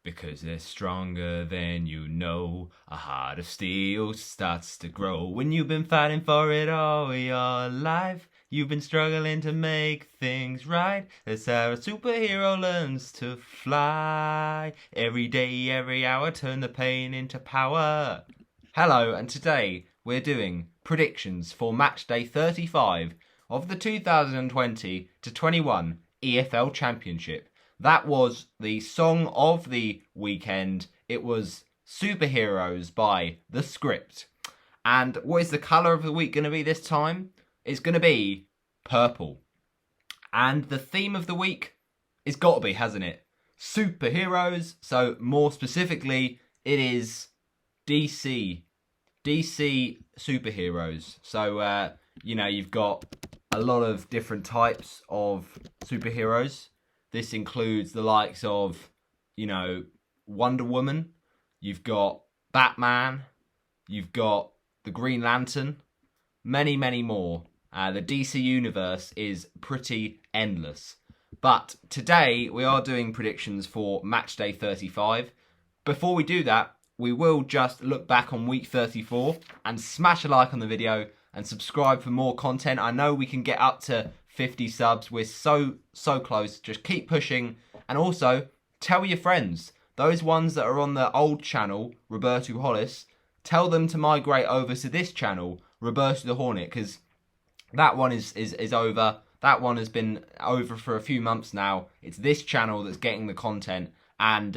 Because they're stronger than you know. A heart of steel starts to grow. When you've been fighting for it all your life, you've been struggling to make things right. That's how a superhero learns to fly. Every day, every hour, turn the pain into power. Hello, and today we're doing predictions for match day 35 of the 2020 to 21 EFL Championship. That was the song of the weekend. It was Superheroes by The Script. And what is the colour of the week going to be this time? It's going to be purple. And the theme of the week is got to be, hasn't it? Superheroes. So more specifically, it is DC. DC superheroes. So, you've got a lot of different types of superheroes. This includes the likes of, Wonder Woman. You've got Batman. You've got the Green Lantern. Many, many more. The DC universe is pretty endless. But today we are doing predictions for match day 35. Before we do that, we will just look back on week 34 and smash a like on the video and subscribe for more content. I know we can get up to 50 subs. We're so close. Just keep pushing. And also, tell your friends. Those ones that are on the old channel, Roberto Hollis, tell them to migrate over to this channel, Roberto the Hornet, because that one is over. That one has been over for a few months now. It's this channel that's getting the content. And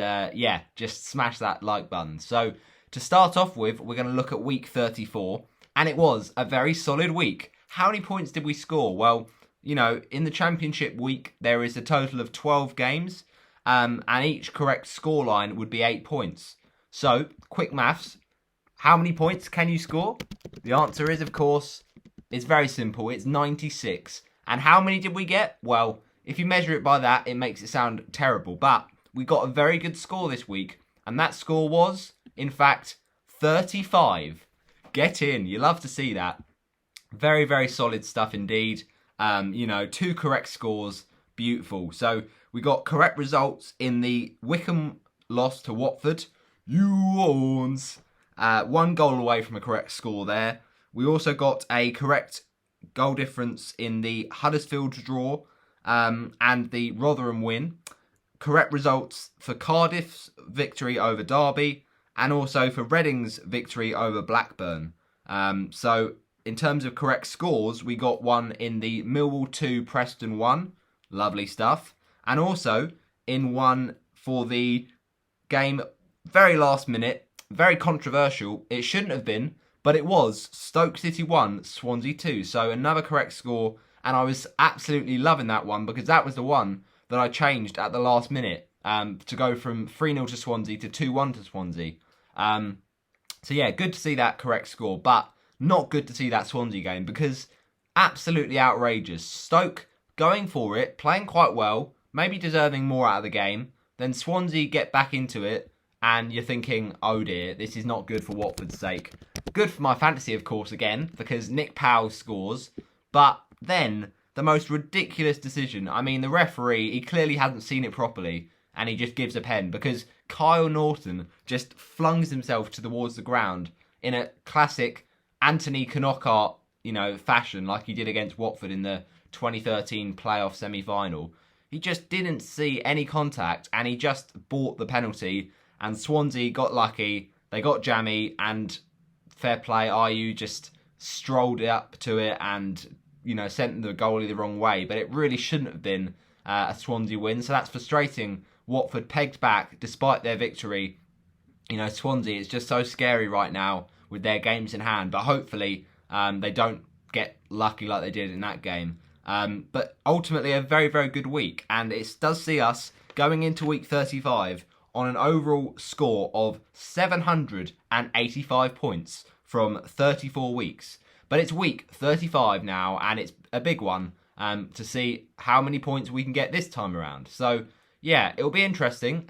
just smash that like button. So to start off with, we're going to look at week 34. And it was a very solid week. How many points did we score? Well, in the championship week, there is a total of 12 games. And each correct scoreline would be 8 points. So, quick maths. How many points can you score? The answer is, of course, it's very simple. It's 96. And how many did we get? Well, if you measure it by that, it makes it sound terrible. But we got a very good score this week. And that score was, in fact, 35. Get in. You love to see that. Very, very solid stuff indeed. 2 correct scores. Beautiful. So we got correct results in the Wickham loss to Watford. You owns. 1 goal away from a correct score there. We also got a correct goal difference in the Huddersfield draw and the Rotherham win. Correct results for Cardiff's victory over Darby and also for Reading's victory over Blackburn. So in terms of correct scores, we got one in the Millwall 2, Preston 1. Lovely stuff. And also in one for the game very last minute, very controversial. It shouldn't have been, but it was Stoke City 1, Swansea 2. So another correct score. And I was absolutely loving that one because that was the one that I changed at the last minute to go from 3-0 to Swansea to 2-1 to Swansea. Good to see that correct score, but not good to see that Swansea game because absolutely outrageous. Stoke going for it, playing quite well, maybe deserving more out of the game. Then Swansea get back into it and you're thinking, oh dear, this is not good for Watford's sake. Good for my fantasy, of course, again, because Nick Powell scores, but then the most ridiculous decision. I mean, the referee, he clearly hasn't seen it properly, and he just gives a pen because Kyle Norton just flings himself towards the ground in a classic Anthony Knockart, fashion, like he did against Watford in the 2013 playoff semi-final. He just didn't see any contact, and he just bought the penalty, and Swansea got lucky. They got jammy, and fair play, IU just strolled up to it and sent the goalie the wrong way, but it really shouldn't have been a Swansea win, so that's frustrating. Watford pegged back despite their victory. Swansea, it's just so scary right now with their games in hand, but hopefully they don't get lucky like they did in that game. But ultimately a very, very good week, and it does see us going into week 35 on an overall score of 785 points from 34 weeks. But it's week 35 now, and it's a big one to see how many points we can get this time around. So, it'll be interesting.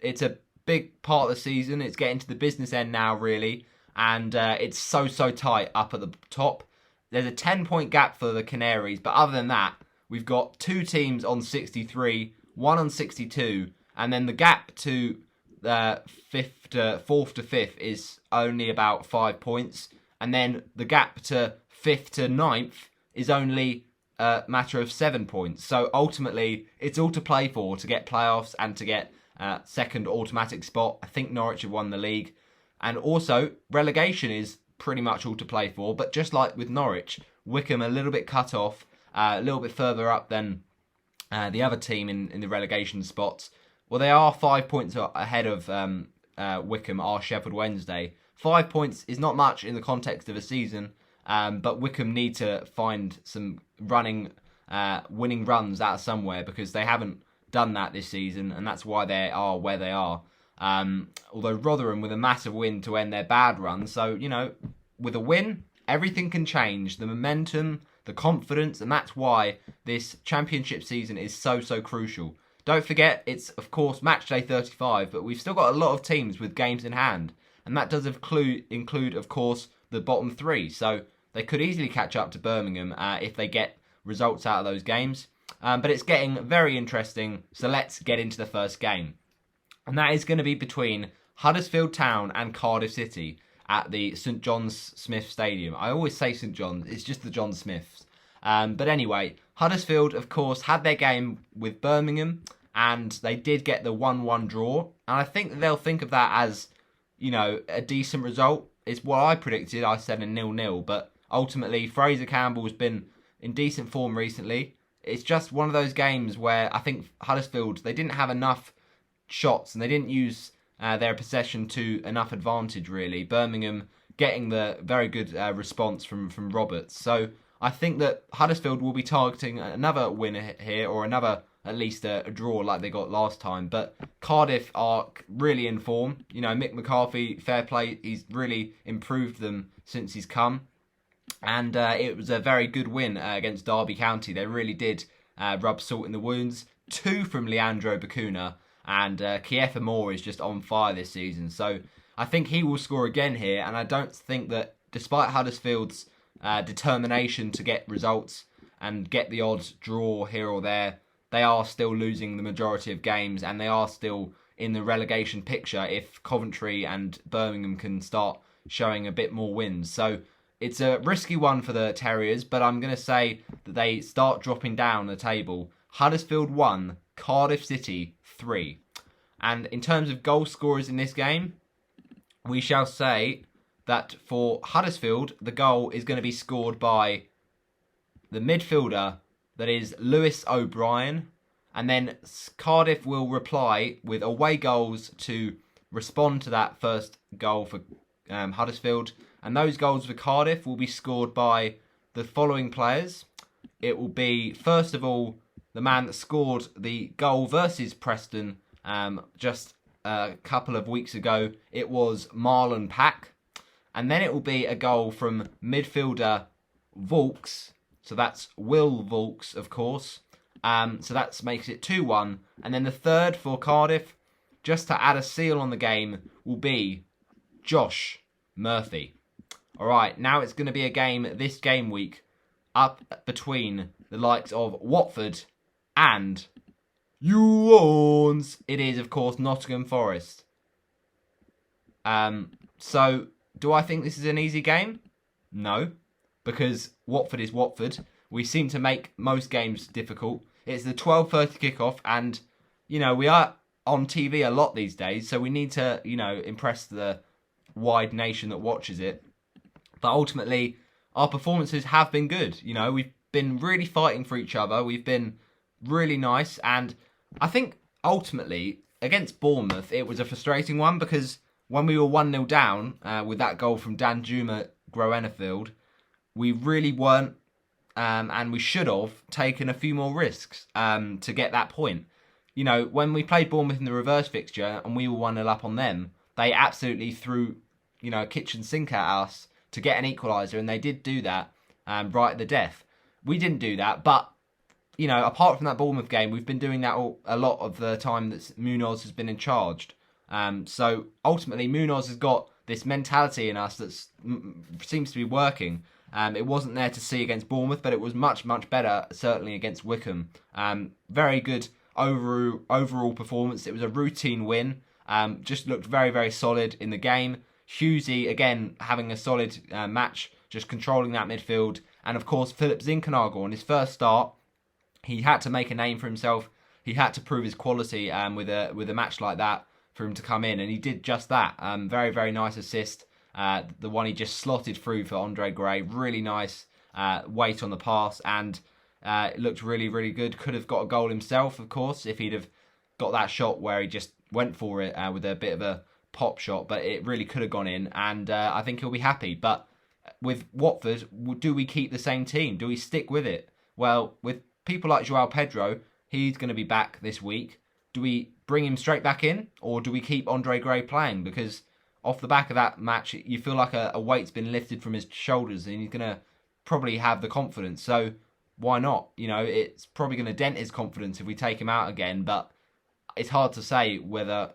It's a big part of the season. It's getting to the business end now, really. And it's so tight up at the top. There's a 10-point gap for the Canaries. But other than that, we've got 2 teams on 63, 1 on 62. And then the gap to fourth to fifth is only about 5 points, and then the gap to fifth to ninth is only a matter of 7 points. So ultimately, it's all to play for to get playoffs and to get second automatic spot. I think Norwich have won the league, and also relegation is pretty much all to play for. But just like with Norwich, Wickham a little bit cut off, a little bit further up than the other team in the relegation spots. Well, they are 5 points ahead of Wickham, are Sheffield Wednesday. 5 points is not much in the context of a season, but Wickham need to find some winning runs out of somewhere, because they haven't done that this season, and that's why they are where they are. Although Rotherham with a massive win to end their bad run, so, with a win, everything can change. The momentum, the confidence, and that's why this championship season is so crucial. Don't forget, it's, of course, match day 35, but we've still got a lot of teams with games in hand. And that does include, of course, the bottom three. So they could easily catch up to Birmingham if they get results out of those games. But it's getting very interesting, so let's get into the first game. And that is going to be between Huddersfield Town and Cardiff City at the St John's Smith Stadium. I always say St John's, it's just the John Smiths. But anyway, Huddersfield, of course, had their game with Birmingham, and they did get the 1-1 draw. And I think they'll think of that as, a decent result. It's what I predicted. I said a 0-0, but ultimately Fraser Campbell's been in decent form recently. It's just one of those games where I think Huddersfield, they didn't have enough shots and they didn't use their possession to enough advantage, really. Birmingham getting the very good response from Roberts. So I think that Huddersfield will be targeting another win here, or another, at least a draw like they got last time. But Cardiff are really in form. Mick McCarthy, fair play, he's really improved them since he's come. And it was a very good win against Derby County. They really did rub salt in the wounds. 2 from Leandro Bacuna, and Kiefer Moore is just on fire this season. So I think he will score again here, and I don't think that, despite Huddersfield's determination to get results and get the odd draw here or there, they are still losing the majority of games, and they are still in the relegation picture if Coventry and Birmingham can start showing a bit more wins. So it's a risky one for the Terriers, but I'm going to say that they start dropping down the table. Huddersfield 1, Cardiff City 3. And in terms of goal scorers in this game, we shall say that for Huddersfield, the goal is going to be scored by the midfielder, that is Lewis O'Brien. And then Cardiff will reply with away goals to respond to that first goal for Huddersfield. And those goals for Cardiff will be scored by the following players. It will be, first of all, the man that scored the goal versus Preston just a couple of weeks ago. It was Marlon Pack. And then it will be a goal from midfielder Vaulks. So that's Will Vaulks, of course. So that makes it 2-1. And then the third for Cardiff, just to add a seal on the game, will be Josh Murphy. All right, now it's going to be a game this game week up between the likes of Watford and Yuans. It is, of course, Nottingham Forest. So, do I think this is an easy game? No, because Watford is Watford. We seem to make most games difficult. It's the 12:30 kickoff, and, we are on TV a lot these days, so we need to, impress the wide nation that watches it. But ultimately, our performances have been good. We've been really fighting for each other. We've been really nice. And I think, ultimately, against Bournemouth, it was a frustrating one, because when we were 1-0 down with that goal from Danjuma Groenefield, we really weren't, and we should have, taken a few more risks to get that point. When we played Bournemouth in the reverse fixture and we were 1-0 up on them, they absolutely threw, kitchen sink at us to get an equaliser, and they did do that right at the death. We didn't do that, but, apart from that Bournemouth game, we've been doing that a lot of the time that Munoz has been in charge. So, ultimately, Munoz has got this mentality in us that seems to be working. It wasn't there to see against Bournemouth, but it was much, much better, certainly against Wickham. Very good overall performance. It was a routine win. Just looked very, very solid in the game. Hughesy, again, having a solid match, just controlling that midfield. And of course, Philip Zinchenko on his first start, he had to make a name for himself. He had to prove his quality with a match like that for him to come in, and he did just that. Very, very nice assist. The one he just slotted through for Andre Gray. Really nice weight on the pass, and it looked really, really good. Could have got a goal himself, of course, if he'd have got that shot where he just went for it with a bit of a pop shot, but it really could have gone in, and I think he'll be happy. But with Watford, do we keep the same team? Do we stick with it? Well, with people like Joao Pedro, he's going to be back this week. Do we bring him straight back in, or do we keep Andre Gray playing? Because off the back of that match, you feel like a weight's been lifted from his shoulders, and he's going to probably have the confidence. So why not? It's probably going to dent his confidence if we take him out again, but it's hard to say whether,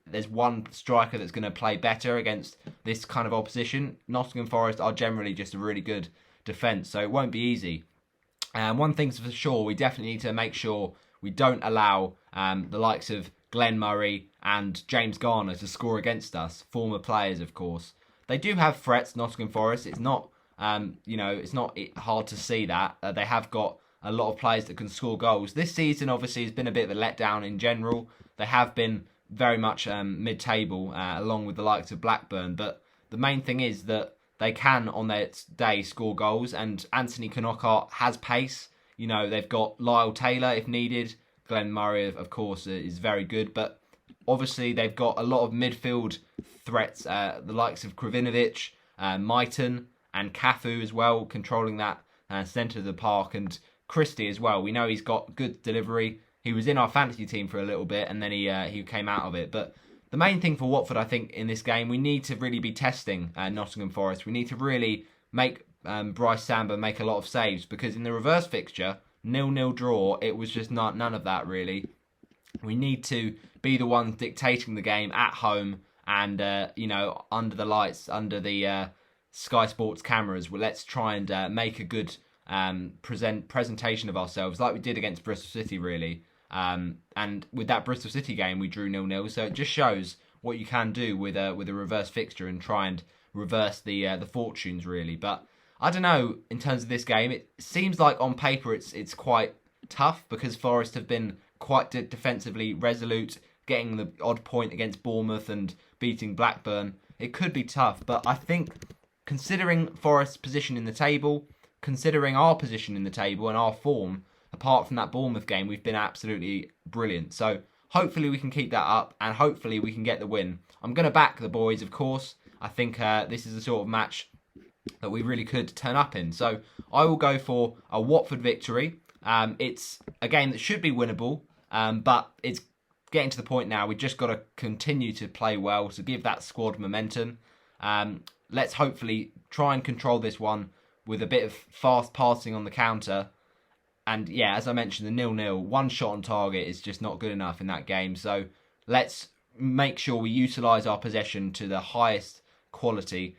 there's one striker that's going to play better against this kind of opposition. Nottingham Forest are generally just a really good defence, so it won't be easy. One thing's for sure, we definitely need to make sure we don't allow the likes of Glenn Murray and James Garner to score against us. Former players, of course. They do have threats, Nottingham Forest. It's not, it's not hard to see that. They have got a lot of players that can score goals. This season, obviously, has been a bit of a letdown in general. They have been very much mid-table, along with the likes of Blackburn. But the main thing is that they can, on their day, score goals. And Anthony Knockaert has pace. They've got Lyle Taylor, if needed. Glenn Murray, of course, is very good. But obviously, they've got a lot of midfield threats. The likes of Kravinovic, Mighton, and Cafu as well, controlling that centre of the park. And Christie as well. We know he's got good delivery. He was in our fantasy team for a little bit, and then he came out of it. But the main thing for Watford, I think, in this game, we need to really be testing Nottingham Forest. We need to really make Bryce Samba make a lot of saves, because in the reverse fixture, 0-0 draw, it was just none of that, really. We need to be the ones dictating the game at home and, under the lights, under the Sky Sports cameras. Well, let's try and make a good presentation of ourselves, like we did against Bristol City, really. And with that Bristol City game, we drew 0-0. So it just shows what you can do with a reverse fixture and try and reverse the fortunes, really. But I don't know, in terms of this game, it seems like on paper it's quite tough, because Forest have been quite defensively resolute, getting the odd point against Bournemouth and beating Blackburn. It could be tough, but I think considering Forest's position in the table, considering our position in the table and our form, apart from that Bournemouth game, we've been absolutely brilliant. So hopefully we can keep that up, and hopefully we can get the win. I'm going to back the boys, of course. I think this is the sort of match that we really could turn up in. So I will go for a Watford victory. It's a game that should be winnable, but it's getting to the point now. We've just got to continue to play well to give that squad momentum. Let's hopefully try and control this one with a bit of fast passing on the counter. And yeah, as I mentioned, the 0-0, one shot on target is just not good enough in that game. So let's make sure we utilise our possession to the highest quality.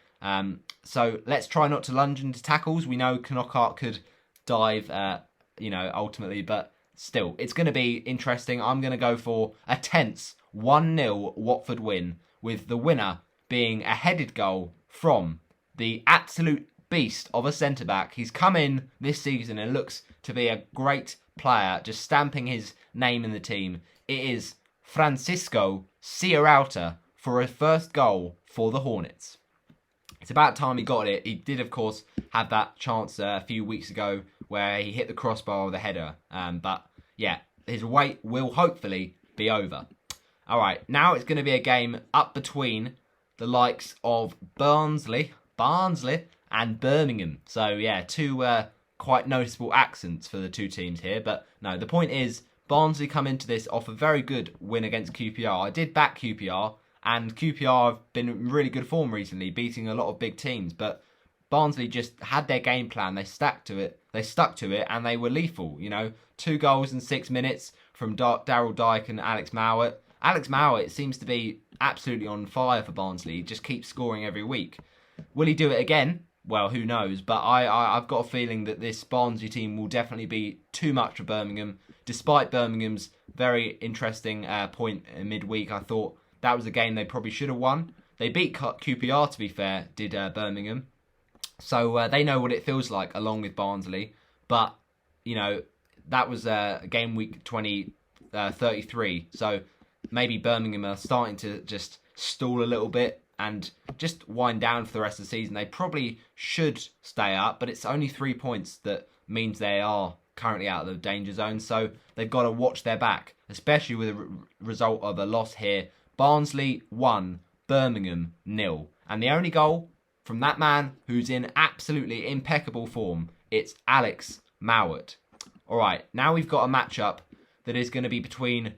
So let's try not to lunge into tackles. We know Knockaert could dive, ultimately, but still, it's going to be interesting. I'm going to go for a tense 1-0 Watford win, with the winner being a headed goal from the absolute beast of a centre-back. He's come in this season and looks to be a great player, just stamping his name in the team. It is Francisco Sierralta for a first goal for the Hornets. It's about time he got it. He did, of course, have that chance a few weeks ago where he hit the crossbar with a header. But yeah, his wait will hopefully be over. All right, now it's going to be a game up between the likes of Barnsley and Birmingham. So yeah, two quite noticeable accents for the two teams here. But no, the point is, Barnsley come into this off a very good win against QPR. I did back QPR, and QPR have been in really good form recently, beating a lot of big teams. But Barnsley just had their game plan. They stuck to it, and they were lethal. 2 goals in 6 minutes from Daryl Dike and Alex Mowat. Alex Mowat seems to be absolutely on fire for Barnsley. He just keeps scoring every week. Will he do it again? Well, who knows? But I've got a feeling that this Barnsley team will definitely be too much for Birmingham. Despite Birmingham's very interesting point in midweek, I thought that was a game they probably should have won. They beat QPR, to be fair, did Birmingham. So they know what it feels like, along with Barnsley. But, that was game week 33. So maybe Birmingham are starting to just stall a little bit and just wind down for the rest of the season. They probably should stay up, but it's only 3 points that means they are currently out of the danger zone. So they've got to watch their back, especially with a result of a loss here. Barnsley 1, Birmingham 0. And the only goal from that man who's in absolutely impeccable form, it's Alex Mowat. All right, now we've got a matchup that is going to be between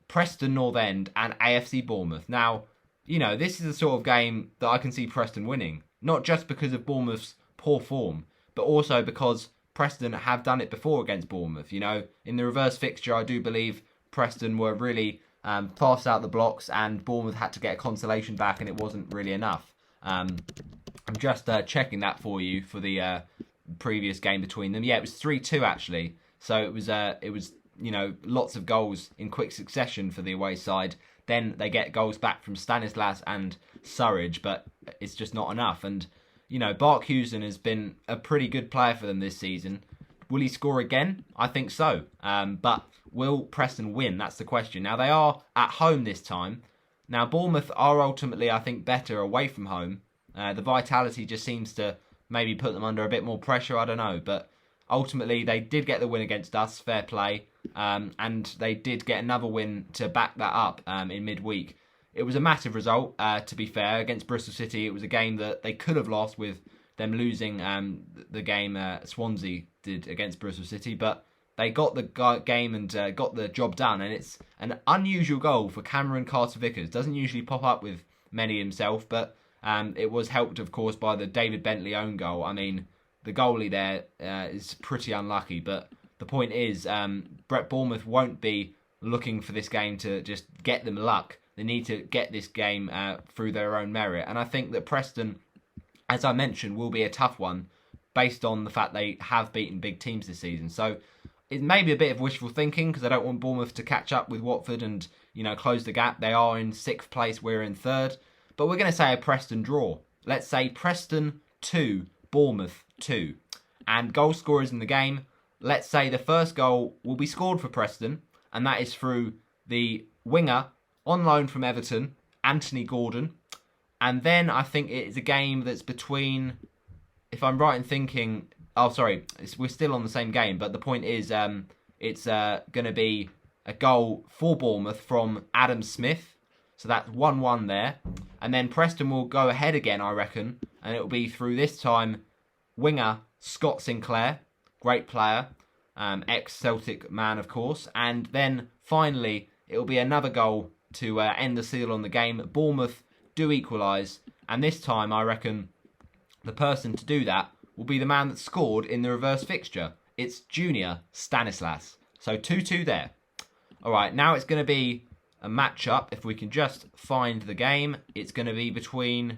Preston North End and AFC Bournemouth. Now, this is the sort of game that I can see Preston winning. Not just because of Bournemouth's poor form, but also because Preston have done it before against Bournemouth. In the reverse fixture, I do believe Preston were really fast out the blocks and Bournemouth had to get a consolation back and it wasn't really enough. I'm just checking that for you for the previous game between them. Yeah, it was 3-2 actually. So it was lots of goals in quick succession for the away side. Then they get goals back from Stanislas and Surridge, but it's just not enough. And, Barkhuizen has been a pretty good player for them this season. Will he score again? I think so. But will Preston win? That's the question. Now, they are at home this time. Now, Bournemouth are ultimately, I think, better away from home. The vitality just seems to maybe put them under a bit more pressure. I don't know. But ultimately, they did get the win against us. Fair play. And they did get another win to back that up in midweek. It was a massive result, to be fair, against Bristol City. It was a game that they could have lost with them losing the game Swansea did against Bristol City. But they got the game and got the job done. And it's an unusual goal for Cameron Carter-Vickers. Doesn't usually pop up with many himself, but it was helped, of course, by the David Bentley own goal. I mean, the goalie there is pretty unlucky, but the point is, Bournemouth won't be looking for this game to just get them luck. They need to get this game through their own merit. And I think that Preston, as I mentioned, will be a tough one based on the fact they have beaten big teams this season. So it may be a bit of wishful thinking because I don't want Bournemouth to catch up with Watford and, close the gap. They are in 6th place, we're in 3rd. But we're going to say a Preston draw. Let's say Preston 2, Bournemouth 2. And goal scorers in the game, let's say the first goal will be scored for Preston, and that is through the winger on loan from Everton, Anthony Gordon. And then I think it is a game that's between, if I'm right in thinking, we're still on the same game, but the point is it's going to be a goal for Bournemouth from Adam Smith. So that's 1-1 there. And then Preston will go ahead again, I reckon, and it will be through this time winger Scott Sinclair, great player, ex-Celtic man, of course. And then finally, it will be another goal to end the seal on the game. Bournemouth do equalise, and this time I reckon the person to do that will be the man that scored in the reverse fixture. It's Junior Stanislas. So 2-2 there. All right, now it's going to be a match-up. If we can just find the game, it's going to be between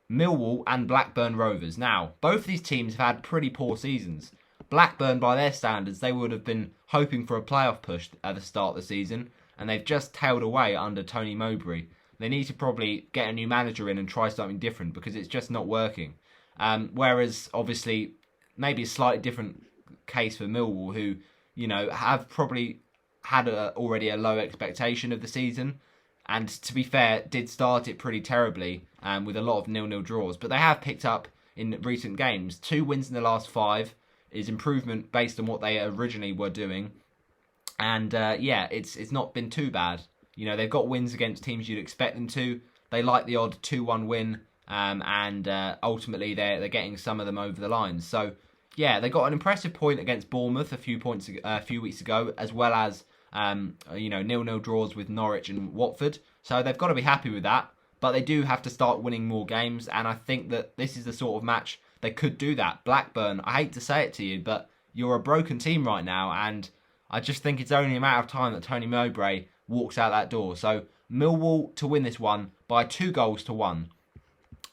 Millwall and Blackburn Rovers. Now, both these teams have had pretty poor seasons. Blackburn, by their standards, they would have been hoping for a playoff push at the start of the season, and they've just tailed away under Tony Mowbray. They need to probably get a new manager in and try something different because it's just not working. Whereas, obviously, maybe a slightly different case for Millwall, who, have probably had already a low expectation of the season. And to be fair, did start it pretty terribly with a lot of 0-0 draws. But they have picked up in recent games. 2 wins in the last 5 is improvement based on what they originally were doing. And it's not been too bad. They've got wins against teams you'd expect them to. They like the odd 2-1 win. And ultimately they're getting some of them over the line. So, yeah, they got an impressive point against Bournemouth a few weeks ago, as well as 0-0 draws with Norwich and Watford. So they've got to be happy with that. But they do have to start winning more games, and I think that this is the sort of match they could do that. Blackburn, I hate to say it to you, but you're a broken team right now, and I just think it's only a matter of time that Tony Mowbray walks out that door. So Millwall to win this one by 2-1.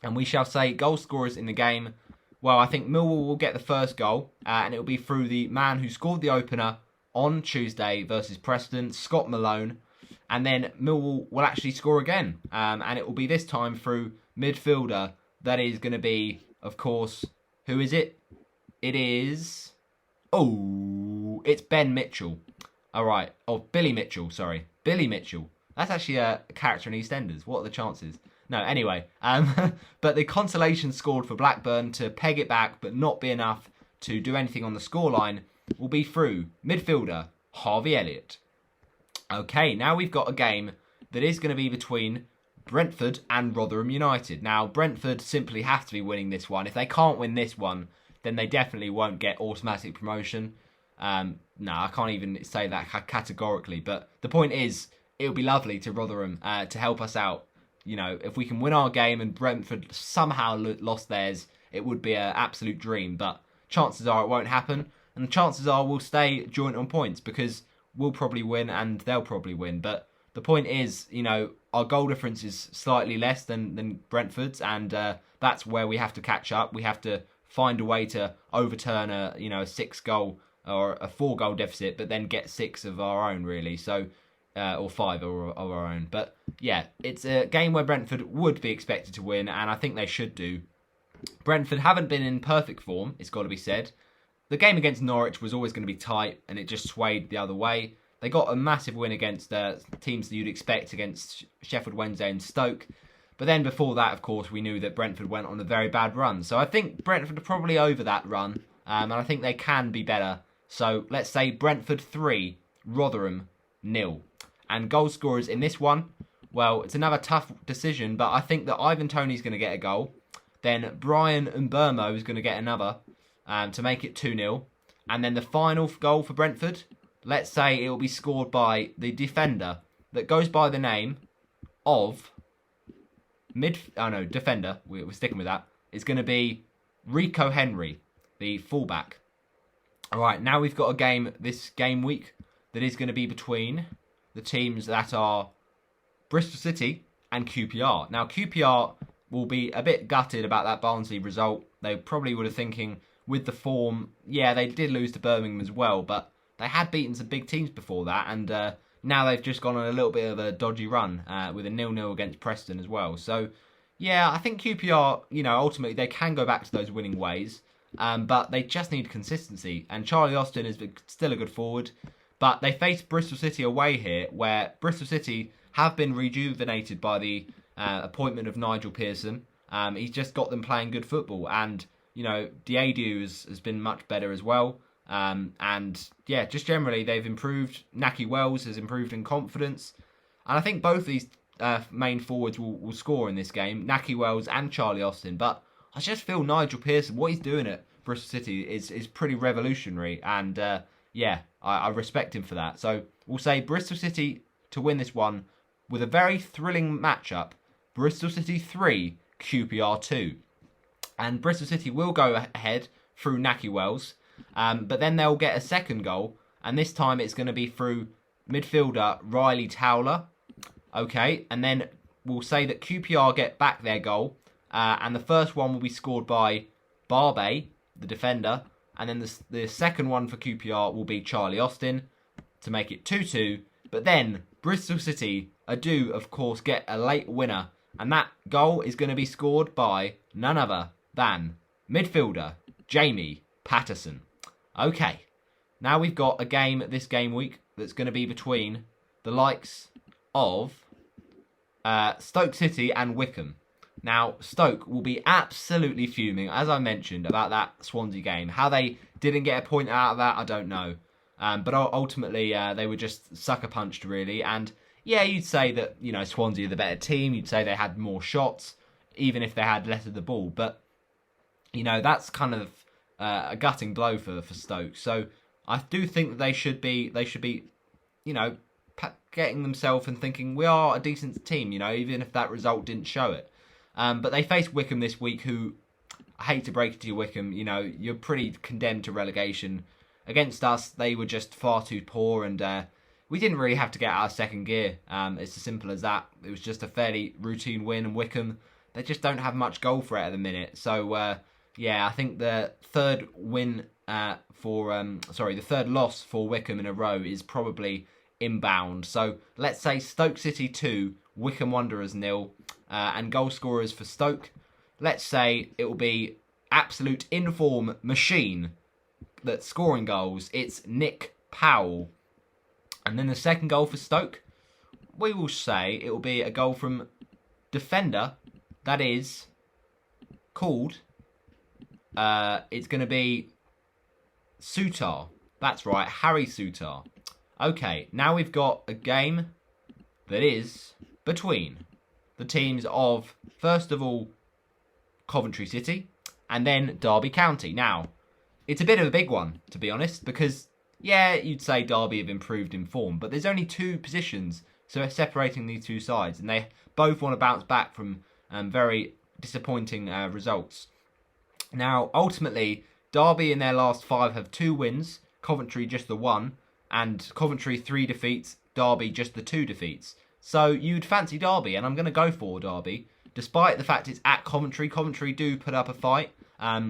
And we shall say goal scorers in the game. Well, I think Millwall will get the first goal, and it will be through the man who scored the opener on Tuesday versus Preston, Scott Malone. And then Millwall will actually score again. And it will be this time through midfielder. That is going to be, of course, who is it? It is... Oh, it's Ben Mitchell. All right. Oh, Billy Mitchell, sorry. Billy Mitchell. That's actually a character in EastEnders. What are the chances? No, anyway. But the consolation scored for Blackburn to peg it back but not be enough to do anything on the scoreline will be through midfielder Harvey Elliott. Okay, now we've got a game that is going to be between Brentford and Rotherham United. Now, Brentford simply have to be winning this one. If they can't win this one, then they definitely won't get automatic promotion. No, I can't even say that categorically. But the point is, it would be lovely to Rotherham to help us out. You know, if we can win our game and Brentford somehow lost theirs, it would be an absolute dream. But chances are it won't happen. And the chances are we'll stay joint on points because we'll probably win and they'll probably win. But the point is, you know, our goal difference is slightly less than Brentford's. And that's where we have to catch up. We have to find a way to overturn a 6-goal or a 4-goal deficit, but then get 6 of our own, really. So, or 5 of our own. But yeah, it's a game where Brentford would be expected to win, and I think they should do. Brentford haven't been in perfect form, it's got to be said. The game against Norwich was always going to be tight, and it just swayed the other way. They got a massive win against teams that you'd expect against Sheffield Wednesday and Stoke. But then before that, of course, we knew that Brentford went on a very bad run. So I think Brentford are probably over that run. And I think they can be better. So let's say Brentford 3, Rotherham 0. And goal scorers in this one, well, it's another tough decision. But I think that Ivan Toney's going to get a goal. Then Brian Mbermo is going to get another to make it 2-0. And then the final goal for Brentford, let's say it will be scored by the defender that goes by the name of... defender, we're sticking with that. It's going to be Rico Henry, the fullback. Alright, now we've got a game this game week that is going to be between the teams that are Bristol City and QPR. Now, QPR will be a bit gutted about that Barnsley result. They probably would have thinking, with the form, yeah, they did lose to Birmingham as well, but they had beaten some big teams before that, and now they've just gone on a little bit of a dodgy run with a 0-0 against Preston as well. So, yeah, I think QPR, ultimately they can go back to those winning ways, but they just need consistency. And Charlie Austin is still a good forward, but they face Bristol City away here, where Bristol City have been rejuvenated by the appointment of Nigel Pearson. He's just got them playing good football, and, Diadu has been much better as well. And yeah, just generally they've improved. Naki Wells has improved in confidence, and I think both these main forwards will score in this game, Naki Wells and Charlie Austin. But I just feel Nigel Pearson, what he's doing at Bristol City is pretty revolutionary, and yeah, I respect him for that. So we'll say Bristol City to win this one with a very thrilling matchup. Bristol City 3, QPR 2, and Bristol City will go ahead through Naki Wells. But then they'll get a second goal, and this time it's going to be through midfielder Riley Towler. Okay, and then we'll say that QPR get back their goal, and the first one will be scored by Darby, the defender, and then the second one for QPR will be Charlie Austin to make it 2-2. But then Bristol City do, of course, get a late winner, and that goal is going to be scored by none other than midfielder Jamie Patterson. Okay, now we've got a game this game week that's going to be between the likes of Stoke City and Wickham. Now, Stoke will be absolutely fuming, as I mentioned, about that Swansea game. How they didn't get a point out of that, I don't know. But ultimately, they were just sucker punched, really. And yeah, you'd say that, Swansea are the better team. You'd say they had more shots, even if they had less of the ball. But, that's kind of a gutting blow for Stoke. So I do think that they should be, getting themselves and thinking we are a decent team, even if that result didn't show it. But they face Wickham this week, who, I hate to break it to you, Wickham, you're pretty condemned to relegation. Against us, they were just far too poor, and we didn't really have to get out of second gear. It's as simple as that. It was just a fairly routine win, and Wickham, they just don't have much goal threat at the minute. So, yeah, I think the third the third loss for Wickham in a row is probably inbound. So let's say Stoke City 2, Wickham Wanderers 0, and goal scorers for Stoke. Let's say it will be absolute inform machine that's scoring goals. It's Nick Powell. And then the second goal for Stoke, we will say it will be a goal from defender that is called, it's going to be Sutar. That's right, Harry Sutar. Okay, now we've got a game that is between the teams of, first of all, Coventry City and then Derby County. Now, it's a bit of a big one, to be honest, because, yeah, you'd say Derby have improved in form, but there's only 2 positions so separating these 2 sides, and they both want to bounce back from very disappointing results. Now, ultimately, Derby in their last 5 have 2 wins, Coventry just the 1, and Coventry 3 defeats, Derby just the 2 defeats. So you'd fancy Derby, and I'm going to go for Derby, despite the fact it's at Coventry. Coventry do put up a fight, at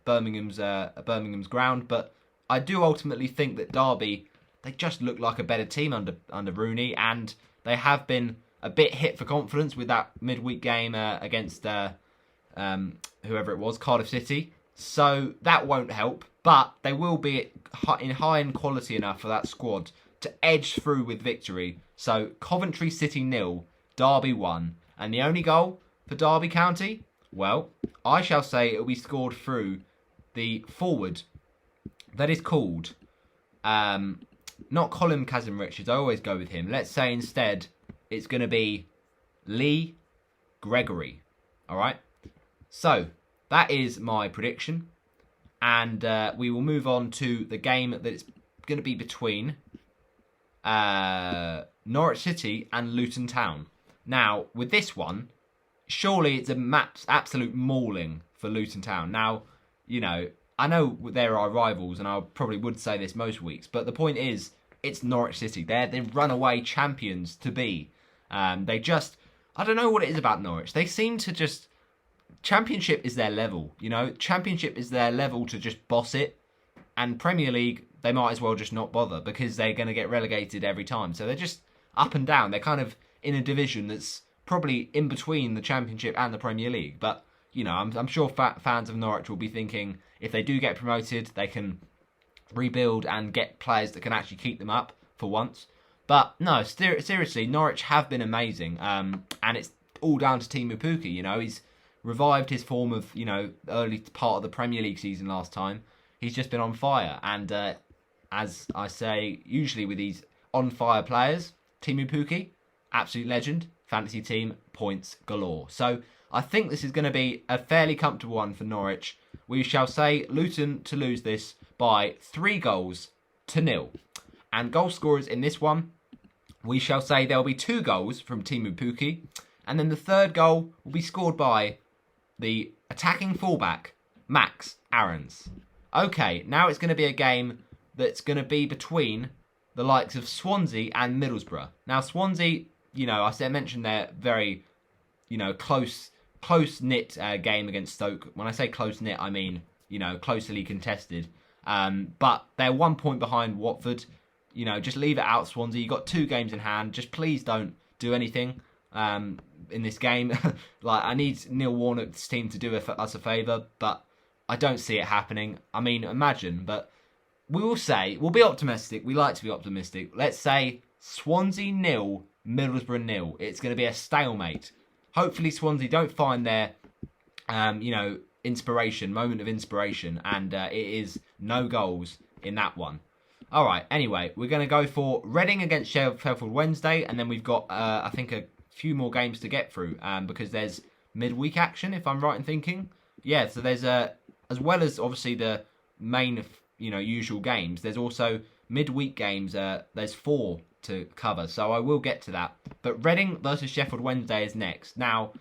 Birmingham's ground, but I do ultimately think that Derby, they just look like a better team under Rooney, and they have been a bit hit for confidence with that midweek game against whoever it was, Cardiff City. So that won't help, but they will be high in quality enough for that squad to edge through with victory. So Coventry City 0, Derby 1, and the only goal for Derby County, well, I shall say it will be scored through the forward that is called, not Colin Kazim-Richards, I always go with him. Let's say instead it's going to be Lee Gregory. All right? So, that is my prediction. And we will move on to the game that it's going to be between Norwich City and Luton Town. Now, with this one, surely it's a absolute mauling for Luton Town. Now, I know there are rivals, and I probably would say this most weeks, but the point is, it's Norwich City. They're the runaway champions to be. I don't know what it is about Norwich. They seem to just, Championship is their level, Championship is their level to just boss it, and Premier League, they might as well just not bother, because they're going to get relegated every time. So they're just up and down. They're kind of in a division that's probably in between the Championship and the Premier League, but I'm sure fans of Norwich will be thinking if they do get promoted, they can rebuild and get players that can actually keep them up for once. But no, seriously, Norwich have been amazing, and it's all down to Teemu Pukki. He's revived his form of early part of the Premier League season last time. He's just been on fire, and as I say, usually with these on fire players, Teemu Pukki, absolute legend, fantasy team, points galore. So I think this is going to be a fairly comfortable one for Norwich. We shall say Luton to lose this by 3-0. And goal scorers in this one, we shall say there will be 2 goals from Teemu Pukki. And then the third goal will be scored by the attacking fullback, Max Aarons. Okay, now it's going to be a game that's going to be between the likes of Swansea and Middlesbrough. Now, Swansea, I mentioned their very, close-knit game against Stoke. When I say close-knit, I mean, closely contested. But they're 1 point behind Watford. Just leave it out, Swansea. You've got 2 games in hand. Just please don't do anything in this game. I need Neil Warnock's team to do us a favour, but I don't see it happening. I mean, imagine, but we'll be optimistic. We like to be optimistic. Let's say Swansea 0, Middlesbrough 0. It's going to be a stalemate. Hopefully Swansea don't find their, moment of inspiration, and it is no goals in that one. All right, anyway, we're going to go for Reading against Sheffield Wednesday, and then we've got, I think, a few more games to get through, because there's midweek action, if I'm right in thinking. Yeah, so there's, as well as, obviously, the main, usual games, there's also midweek games. There's 4 to cover, so I will get to that. But Reading versus Sheffield Wednesday is next. Now,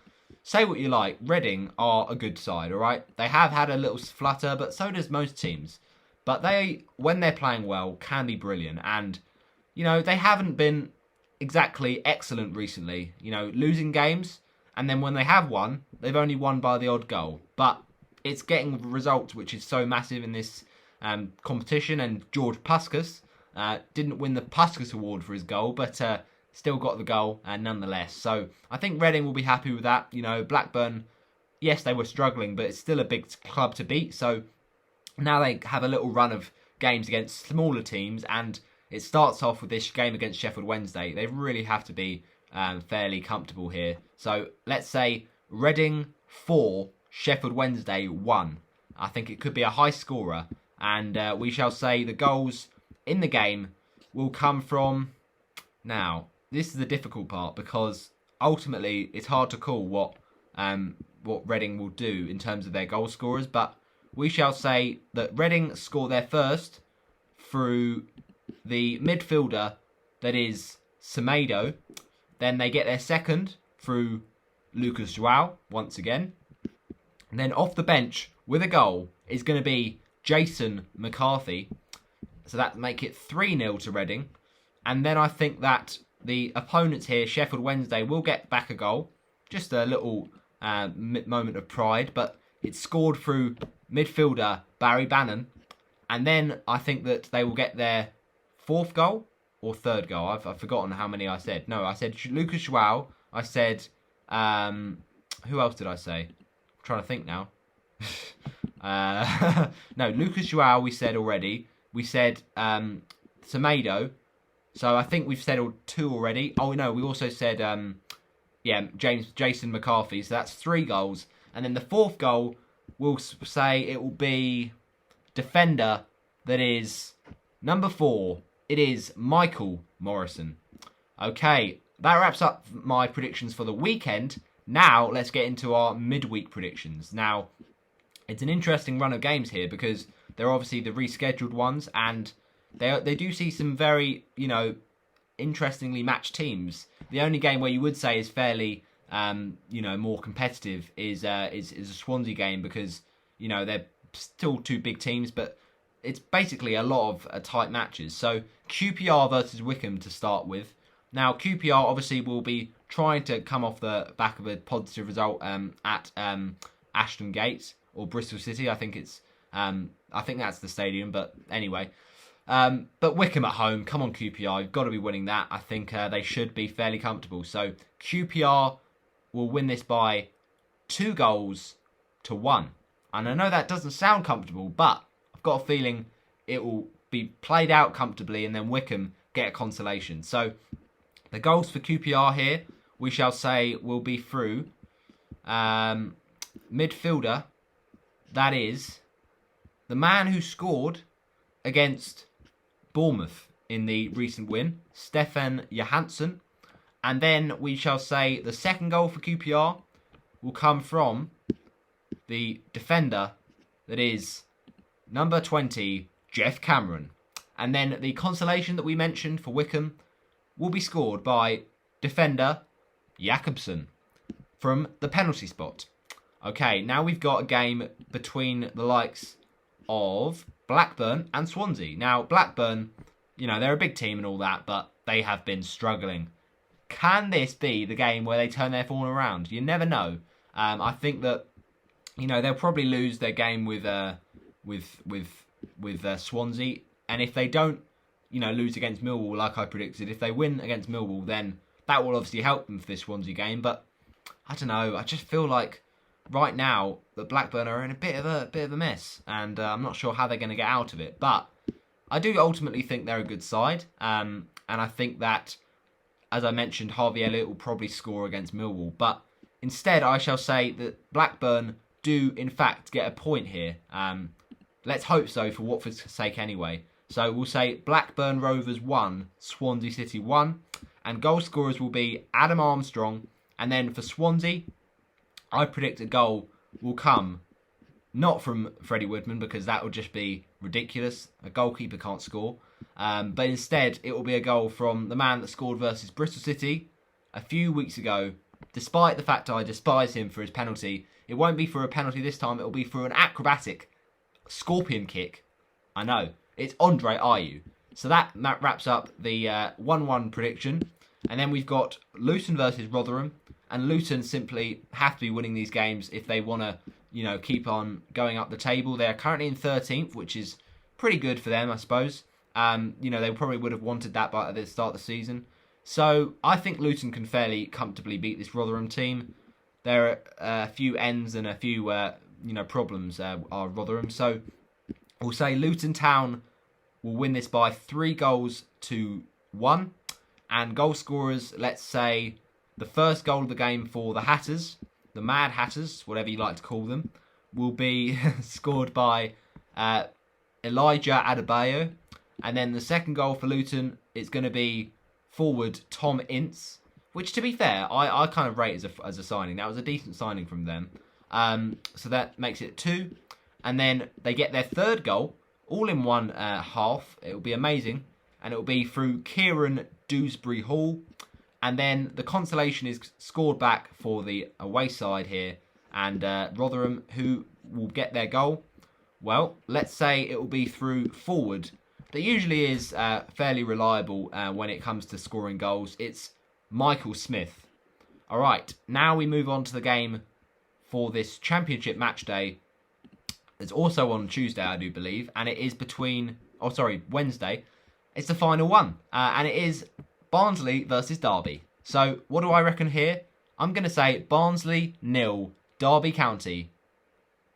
say what you like, Reading are a good side, all right? They have had a little flutter, but so does most teams. But they, when they're playing well, can be brilliant. And, they haven't been exactly excellent recently. Losing games, and then when they have won, they've only won by the odd goal. But it's getting results, which is so massive in this competition. And George Puskas, Didn't win the Puskas Award for his goal, but still got the goal nonetheless. So I think Reading will be happy with that. Blackburn, yes, they were struggling, but it's still a big club to beat. So now they have a little run of games against smaller teams, and it starts off with this game against Sheffield Wednesday. They really have to be fairly comfortable here. So let's say Reading 4, Sheffield Wednesday 1. I think it could be a high scorer, and we shall say the goals in the game will come from... Now, this is the difficult part, because ultimately it's hard to call what Reading will do in terms of their goal scorers, but we shall say that Reading score their first through the midfielder that is Semedo. Then they get their second through Lucas João once again. And then off the bench with a goal is going to be Jason McCarthy. So that make it 3-0 to Reading. And then I think that the opponents here, Sheffield Wednesday, will get back a goal. Just a little moment of pride, but it's scored through midfielder Barry Bannon. And then I think that they will get their fourth goal or third goal. I've forgotten how many I said. No, I said Lucas João. I said, who else did I say? I'm trying to think now. No, Lucas João we said already. We said Semedo. So I think we've said 2 already. Oh no, we also said Jason McCarthy. So that's 3 goals. And then the fourth goal, we'll say it will be defender that is number 4. It is Michael Morrison. Okay, that wraps up my predictions for the weekend. Now let's get into our midweek predictions. Now, it's an interesting run of games here because they're obviously the rescheduled ones, and they do see some very, interestingly matched teams. The only game where you would say is fairly, more competitive is a Swansea game because, they're still 2 big teams, but it's basically a lot of tight matches. So QPR versus Wickham to start with. Now QPR obviously will be trying to come off the back of a positive result at Ashton Gate or Bristol City. I think that's the stadium, but anyway. But Wickham at home, come on QPR, you've got to be winning that. I think they should be fairly comfortable. So QPR will win this by 2-1. And I know that doesn't sound comfortable, but I've got a feeling it will be played out comfortably and then Wickham get a consolation. So the goals for QPR here, we shall say, will be through midfielder. That is the man who scored against Bournemouth in the recent win, Stefan Johansson. And then we shall say the second goal for QPR will come from the defender that is number 20, Jeff Cameron. And then the consolation that we mentioned for Wickham will be scored by defender Jakobsen from the penalty spot. Okay, now we've got a game between the likes of Blackburn and Swansea. Now, Blackburn, they're a big team and all that, but they have been struggling. Can this be the game where they turn their form around? You never know. I think that, they'll probably lose their game with Swansea. And if they don't, lose against Millwall like I predicted, if they win against Millwall, then that will obviously help them for this Swansea game. But I don't know. I just feel like right now that Blackburn are in a bit of a mess, and I'm not sure how they're going to get out of it. But I do ultimately think they're a good side, and I think that, as I mentioned, Harvey Elliott will probably score against Millwall. But instead, I shall say that Blackburn do in fact get a point here. Let's hope so for Watford's sake anyway. So we'll say Blackburn Rovers 1, Swansea City 1. And goal scorers will be Adam Armstrong. And then for Swansea, I predict a goal will come not from Freddie Woodman, because that would just be ridiculous. A goalkeeper can't score. But instead, it will be a goal from the man that scored versus Bristol City a few weeks ago. Despite the fact I despise him for his penalty, it won't be for a penalty this time. It will be for an acrobatic scorpion kick. I know. It's Andre Ayew. So that wraps up the 1-1 prediction. And then we've got Luton versus Rotherham. And Luton simply have to be winning these games if they want to, keep on going up the table. They are currently in 13th, which is pretty good for them, I suppose. They probably would have wanted that at the start of the season. So I think Luton can fairly comfortably beat this Rotherham team. There are a few ends and a few problems are Rotherham. So we'll say Luton Town will win this by 3-1. And goal scorers, let's say the first goal of the game for the Hatters, the Mad Hatters, whatever you like to call them, will be scored by Elijah Adebayo. And then the second goal for Luton is going to be forward Tom Ince, which, to be fair, I kind of rate as a signing. That was a decent signing from them. So that makes it 2. And then they get their third goal, all in one half. It will be amazing. And it will be through Kieran Dewsbury Hall. And then the consolation is scored back for the away side here. And Rotherham, who will get their goal? Well, let's say it will be through forward. That usually is fairly reliable when it comes to scoring goals. It's Michael Smith. All right, now we move on to the game for this Championship match day. It's also on Tuesday, I do believe, and it is Wednesday. It's the final one, and it is Barnsley versus Darby. So, what do I reckon here? I'm going to say Barnsley 0, Derby County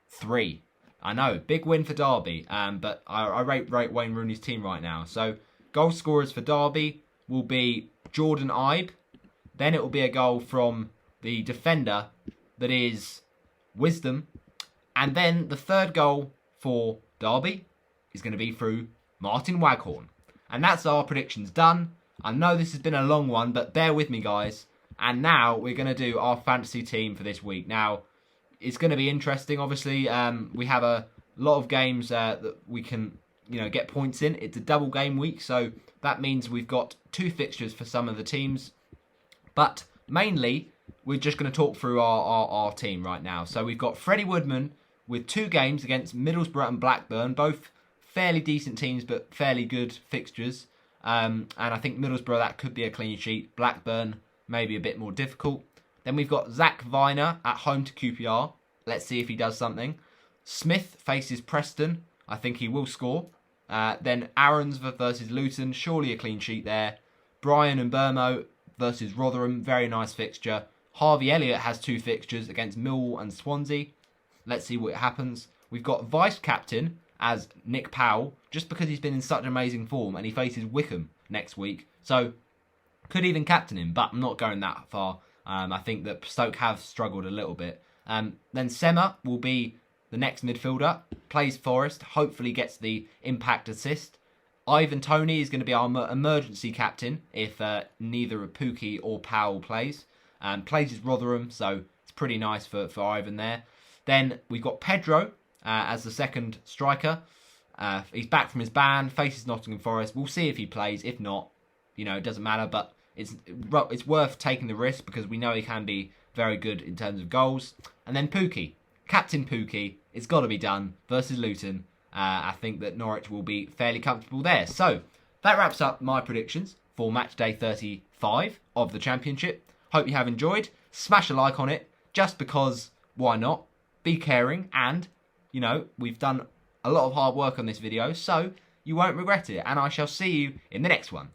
3. I know, big win for Derby, but I rate Wayne Rooney's team right now. So, goal scorers for Derby will be Jordan Ibe. Then it will be a goal from the defender that is Wisdom. And then the third goal for Derby is going to be through Martin Waghorn. And that's our predictions done. I know this has been a long one, but bear with me, guys. And now we're going to do our fantasy team for this week. Now, it's going to be interesting, obviously. We have a lot of games that we can, get points in. It's a double game week, so that means we've got 2 fixtures for some of the teams. But mainly, we're just going to talk through our team right now. So we've got Freddie Woodman with 2 games against Middlesbrough and Blackburn, both fairly decent teams, but fairly good fixtures. And I think Middlesbrough, that could be a clean sheet. Blackburn, maybe a bit more difficult. Then we've got Zach Viner at home to QPR. Let's see if he does something. Smith faces Preston. I think he will score. Then Aarons versus Luton. Surely a clean sheet there. Brian and Burmo versus Rotherham. Very nice fixture. Harvey Elliott has 2 fixtures against Millwall and Swansea. Let's see what happens. We've got vice-captain as Nick Powell, just because he's been in such amazing form, and he faces Wickham next week. So, could even captain him, but I'm not going that far. I think that Stoke have struggled a little bit. Then Sema will be the next midfielder, plays Forest, hopefully gets the impact assist. Ivan Toney is going to be our emergency captain if neither Pookie or Powell plays. Plays his Rotherham, so it's pretty nice for Ivan there. Then we've got Pedro as the second striker. He's back from his ban, faces Nottingham Forest. We'll see if he plays. If not, it doesn't matter. But it's worth taking the risk because we know he can be very good in terms of goals. And then Pookie, Captain Pookie, it's got to be done versus Luton. I think that Norwich will be fairly comfortable there. So that wraps up my predictions for match day 35 of the Championship. Hope you have enjoyed. Smash a like on it, just because, why not? Be caring, and, we've done a lot of hard work on this video, so you won't regret it, and I shall see you in the next one.